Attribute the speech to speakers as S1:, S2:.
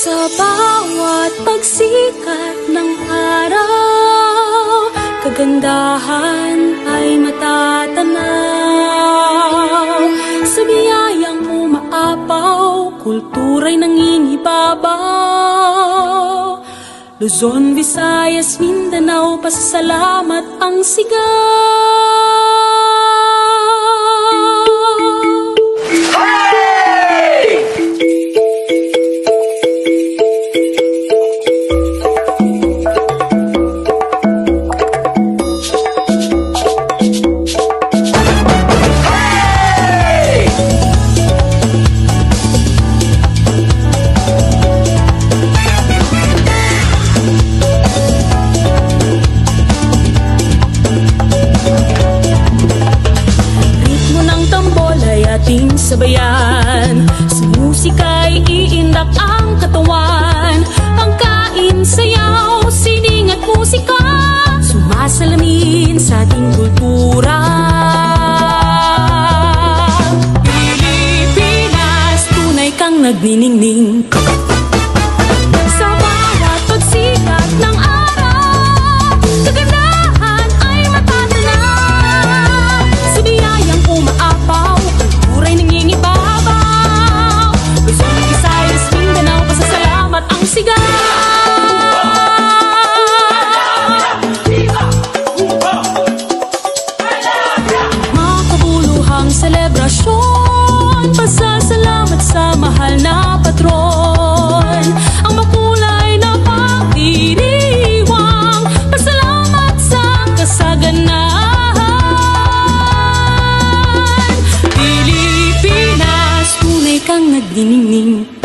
S1: Sa bawat pagsikat ng araw, kagandahan ay matatanaw. Sa biyayang umaapaw, kultura'y nangingibabaw. Luzon, Visayas, Mindanao, pasasalamat ang sigaw. Ating sabayan, sa musika'y iindak ang katawan. Pangkain, sayaw, sining at musika, sumasalamin sa ating kultura. Pilipinas, tunay kang nagniningning. Sa bawat pagsikat ng araw, kagandahan ay matatanaw. Sa biyayang umaapaw, kultura'y nangingibabaw. Luzon, Visayas, Mindanao, pasasalamat ang sigaw. Makabuluhang selebrasyon, pasasalamat sa mahal na patron. Ang makulay na pagdiriwang, pasalamat sa kasaganahan. Pilipinas, tunay kang nagniningning.